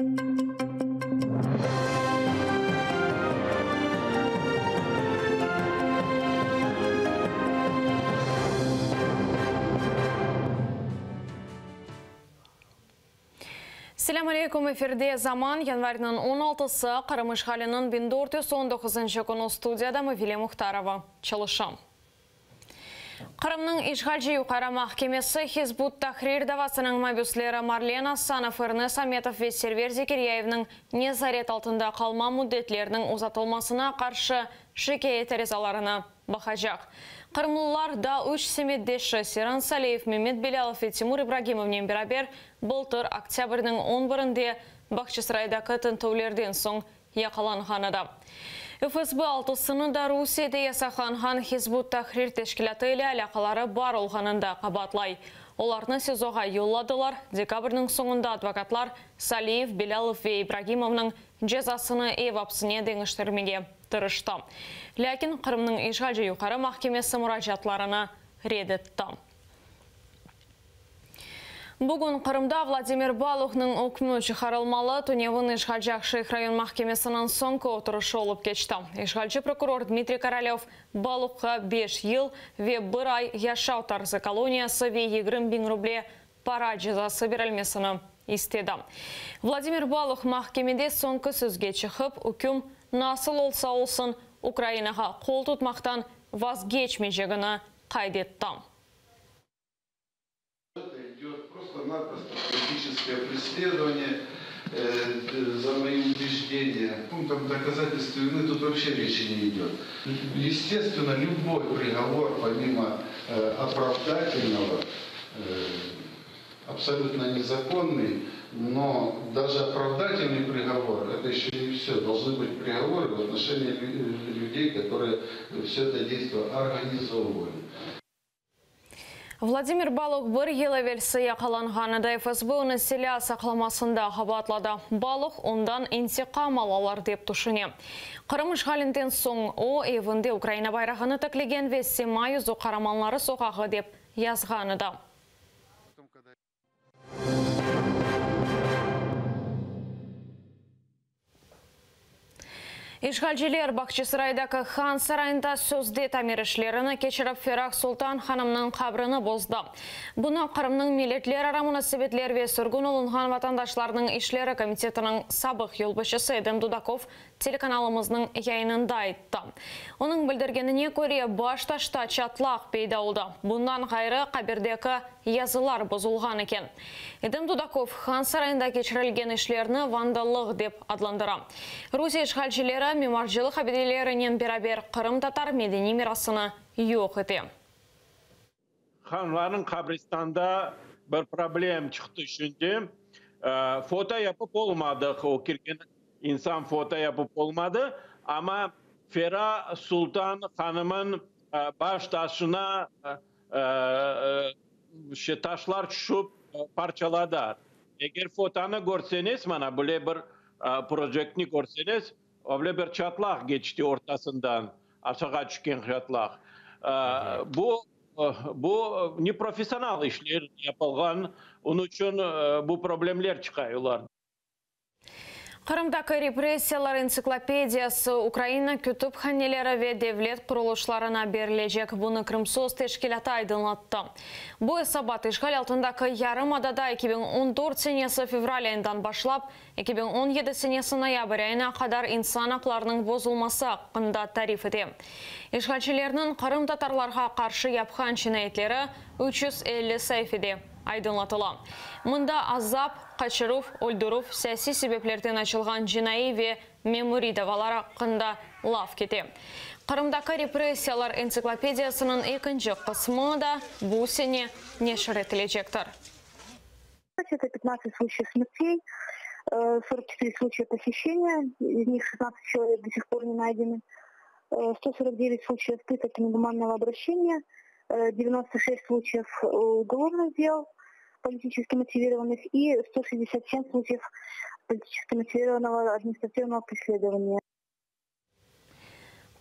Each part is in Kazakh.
Selam aleykum, efirde zaman yanvarının 16'sı Karamış halinin 1419. konu studiyada Mavile Muhtarova çalışam. Kırımның işgalci yukarı mahkemesi Hizbut Tahrir davasının mabüsleri Marlena Assanov, Ernest Ametov ve Server Zekeriyaev'nin nezaret altında kalma müddetlerinin uzatılmasına karşı şikayet arizalarını bakacak. Kırımlılar da 3 semeddeşi Siran Saleyev, Mehmet Belalov ve Timur İbragimov'le beraber былтыр октябрьдің 11-інде Бахчисарайдагы тінтулерден соң yakalanğanıda. ФСБ 6-сыны Rusiyada ясалған Hizbut Tahrir teşkilatı ile alakaları бар olğanında qabatlay. Оларны СИЗОға yolladılar. Dekabrның soňunda advokatlar Saleyev, Belalov ve İbragimov'ның cezasını ev hapsine deňişdirmege tırıştı. Lakin Kırımның işgalci yukarı mahkemesi müracaatlarını reddetdi. Bugün Kırımda Vladimir Balukh'ның hükmü çıkarılmalı. Tunev'in işgalci Şeyh rayon mahkemesinin soňky oturuşy olup geçti. İşgalci prokuror Dmitriy Korolev Balukh'a 5 yıl ve 1 ay yaşaw tarzı koloniyası ve 20.000 ruble para cezası berilmesini istedi. Vladimir Balukh mahkemede soňky sözge çıkıp, hüküm nasıl olsa olsun Ukrainaga kol tutmaktan vazgeçmeyeceğini kaydetdi. Просто-напросто политическое преследование за мои убеждения. Пунктом доказательства вины тут вообще речи не идет. Естественно, любой приговор, помимо оправдательного, абсолютно незаконный, но даже оправдательный приговор – это еще не все. Должны быть приговоры в отношении людей, которые все это действие организовывали. Vladimir Balukh 1 yıl evvel yakalanğanıda ФСБ onu silah saklamasında qabatladı. Balukh ondan intiqam alalar dep düşüne. Kırım işgalinden soň o evinde Ukraina bayrağını tiklegen ve Sema-Yüzü Karamanları sokağı dep yazğanıda. İşgalciler Bахчисарайдагы Хан Sarayında sözde tamir işlerini keçirip Ferah Sultan Hanımның kabrini bozdu. Bunu Kırımның milletler ara münasebetler ve sürgün olunğan vatandaşlarının işleri komitetinin sabık yolbaşısı Edem Dudakov telekanalımızның yayınında aytdı. Onun bildirgenine göre baş taşta çatlaq peyda oldu. Bundan gayrı kaberdeki yazılar bozulğan eken. Edem Dudakov Хан Sarayında geçirilgen işlerini vandallık dep adlandıra. Rusiya işgalcileri memarcılık abidelerinden beraber Kırım Tatar medeni mirasını yok etti. Hanların kabristanda bir problem çıktı şimdi. Foto yapıp olmadı. O kirken insan foto yapıp olmadı. Ama Ferah Sultan Hanım'ın baş taşına taşlar düşüp parçaladı. Eğer fotonu görseniz, bana böyle bir projektini görseniz, öyle bir çatlak geçti ortasından, aşağı düşken çatlak. Bu neprofesyonel işler yapılgan, onun için bu problemler çıkıyorlar. Kırımdaki repressiyalar ensiklopediyası Ukrayna kütüphaneleri ve devlet kuruluşlarına berilecek. Bunu Kırımsoz teşkilatı aydınlattı. Bu hesabat işgal altındaki Yarımada'da 2014 senesi fevral ayından başlap 2017 senesi noyabr ayına kadar insan haklarının bozulması hakkında tarif etti. İşgalçilerinin Kırım Tatarlarga karşı yapkan cinayetleri 350 sayfada aydınlatılan. Mında azap, kaçırıp, öldürüp, siyasi sebeplerden açılgan cinayi ve memuri davalar hakkında laf keti. Kırımdaki repressiyalar ensiklopediyasının ikinci kısmı da bu sene neşr edilecektir. Это 15 случаев смертей, 44 случая похищения, из них 16 человек до сих пор не найдены, 149 случаев пыток и негуманного обращения, 96 случаев уголовных дел, политически мотивированных, и 167 случаев политически мотивированного административного преследования.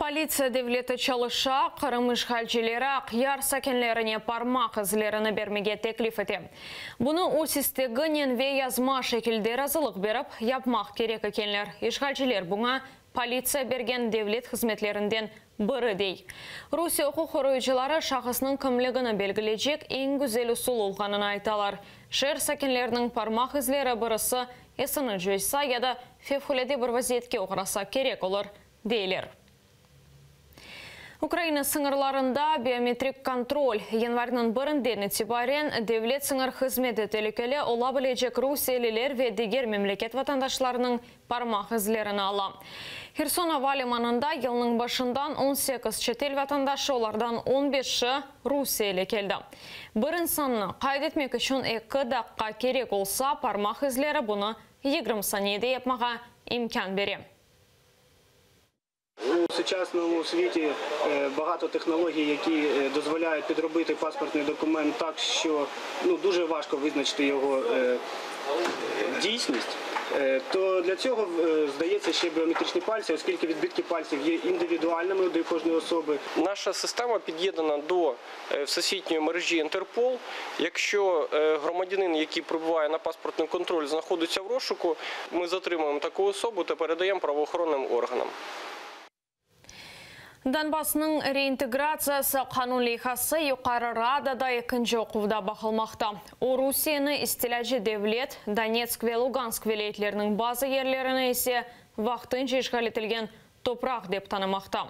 Полиция девлеті чалыша, қырымыш халчелері қияр сәкенлеріне пармақ ізлеріні бермеге теклиф ете. Бұны осистегі ненве язма шекілдер азылық беріп, япмақ керек екенлер. Ешхалчелер бұңа полиция берген девлет қызметлерінден бірі дей. Русия құқық қорғаушылары шақысының кімлігіні белгілейчек ең güzel ұсыл олғанын айталар. Шер сәкенлерінің пармақ ізлері бірісі есіні жойса, яда февхуледе бір вазиетке оғыраса керек олар дейлер. Украина сыңырларында биометрик контроль январның бірінден етібарен девлет сыңыр қызметі телекелі ола білежек Русиялілер ве дегер мемлекет ватандашларының пармақ ізлерін ала. Херсон Авали маңында елінің башындан 18 шетел ватандашы олардан 15-ші Русиялі келді. Бір инсанны қайдетмек үшін 2 даққа керек олса пармақ ізлері бұны 20 санеде епмаға имкан бере. У сучасному світі багато технологій, які дозволяють підробити паспортний документ так, що дуже важко визначити його дійсність, то для цього здається ще біометричні пальці, оскільки відбитки пальців є індивідуальними до кожної особи. Наша система під'єднана до всесвітньої мережі Інтерпол. Якщо громадянин, який прибуває на паспортний контроль, знаходиться в розшуку, ми затримуємо таку особу та передаємо правоохоронним органам. Донбассның реинтеграциясы қанун лейхасы юқары радада екінші оқуыда бақылмақта. О Русияны истеләжі девлет, Донецк ве Луганск велетлерінің базы ерлеріне есе вақтын жешғал етілген топрақ деп танымақта.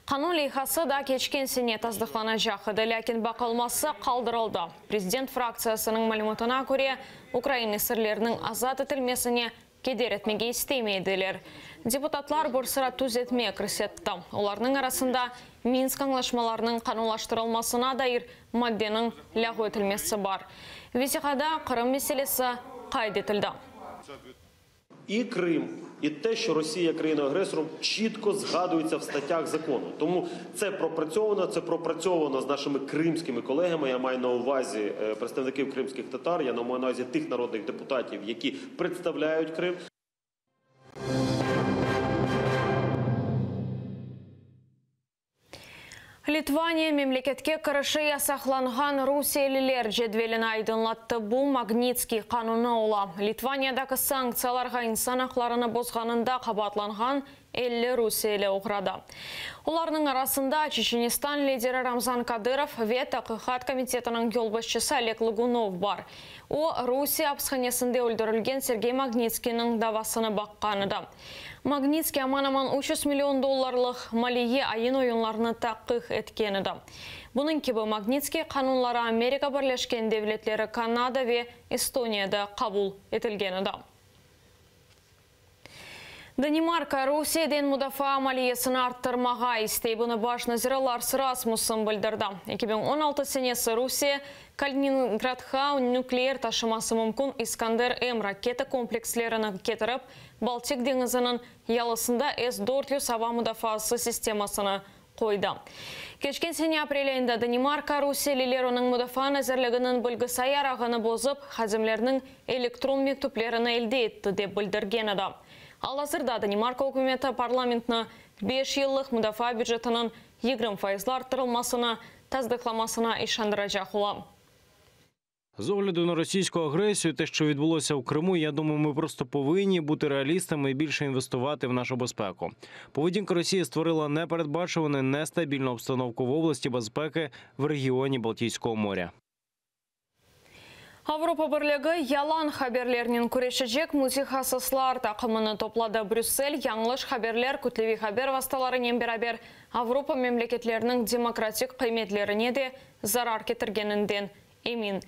Қанун лейхасы да кечкен сене таздықлана жақыды, ләкин бақылмасы қалдырылды. Президент фракциясының мәліметіне көре Украина сірлерінің азат етілмесіне кедер етмеге істемейділер. Депутатлар бұрсыра түзетме кірсетті. Оларның арасында Минск аңлашмаларының қанулаштырылмасына дайыр мадденің ләғу етілмесі бар. Весиқада Қырым меселесі қайдетілді. І Крим, і те, що Росія є країною-агресором, чітко згадується в статтях закону. Тому це пропрацьовано з нашими кримськими колегами. Я маю на увазі представників кримських татар, я маю на увазі тих народних депутатів, які представляють Крим. Литвания мемлекетке кіріші ясақланған Русиялілер жедвелін айдынлатты. Бұл Магнитский қануны ола. Литваниядағы санкцияларға инсан ақларыны бозғанында қабатланған 50 Русиялі оғырады. Оларның арасында Чеченистан лидері Рамзан Кадыров ве Тақиқат комитетінің жолбасшысы Олег Лагунов бар. О Русия апсханесінде өлдірілген Сергей Магнитскийнің давасыны баққаныды. Магнитский аман-аман 300 миллион долларлық малие айын ойынларыны таққық еткені-ді. Бұның кебі Магнитский қанунлары Америка бірлешкен девлетлері Канада ве Эстонияда қабыл етілгені-ді. Данимарка Русиядан мұдафа малиесіні арттырмаға істей. Бұны баш назиры Ларс Расмуssen білдірді. 2016 сенесі Русия Калининградқа нуклеер ташымасы мүмкін Искандер-М ракета комплекслеріні кетіріп, Балтик деңізінің ялысында С-400 ава мұдафасы системасыны қойды. Кешкен сене апрель айында Данимарка Русиялілер оның мұдафа әзірлігінің білгісай арағыны бозып, хазімлерінің электрон мектуплеріні елде етті деп білдірген еді. Ал азырда Данимарка өкіметі парламентні 5 еллық мұдафа бюджетінің 20% арттырылмасына, таздықламасына ішандырajaq ола. З огляду на російську агресію, те, що відбулося в Криму, я думаю, ми просто повинні бути реалістами і більше інвестувати в нашу безпеку. Поведінка Росії створила непередбачувану, нестабільну обстановку в області безпеки в регіоні Балтійського моря. Авропа бірлігі ялан хаберлерінен көрешіжек мультихасыслар тақымыны топлады. Брюссель яңлыш хаберлер күтлеви хабер васталарымен берабер Авропа мемлекетлерінің демократик қиметлеріне де зарар кетіргенінден емин.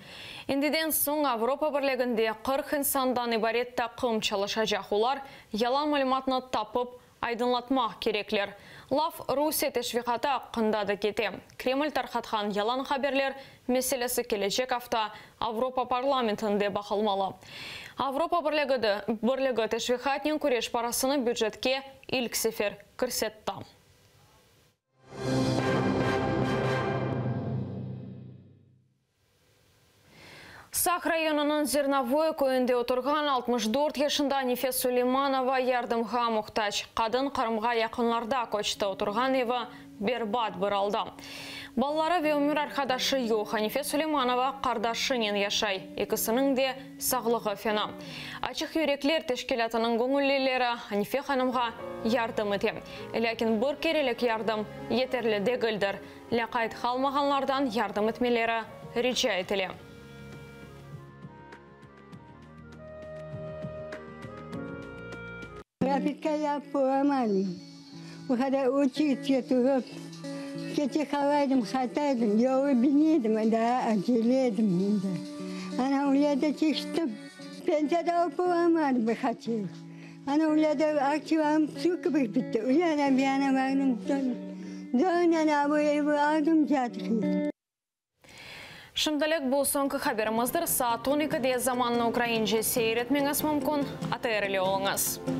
Ендіден соң Авропа бірлігінде 40 инсандан ибарет тақым çalışacak олар ялан мәліматыны тапып айдынлатмақ кереклер. Лав Русия тешвиқаты аққындады кете. Кремль тарқатқан ялан хаберлер меселесі келешек афта Авропа парламентінде бақылмалы. Авропа бірлігі тешвиқатнен көреш парасыны бюджетке ilk сефер кірсетті. Сақ районының Зерновой көйінде отырған 64 ешында Нефес Сулейманова ярдымға мұқтаж. Қадын қарымға яқынларда көшті отырған еві бербат бұралды. Баллары ве өмір арқадашы yok. Нефес Сулейманова қардашынен яшай. Екісінің де сағлығы фена. Ачық юреклер тешкелетінің көңілелері Нефе ханымға ярдым ете. Ләкин бір керелік ярдым етерлі дегілдір. Ләқайт қалмағанлардан ярдым етмелері рича етілі. Графика я поломали. Когда учиться тут, эти халайдом хатайдом, я убедим, да, отделедом, да. Она улетает, что пенсия поломать бы хотел. Она улетает активом сука бы бить, улетает бьяна вагном тон. Да, она его агом театрит. Шымдалек бұл соңғы хабарымыздар саат 12-де заманны Украинже сейретмеңіз мүмкін, атайрылы олыңыз.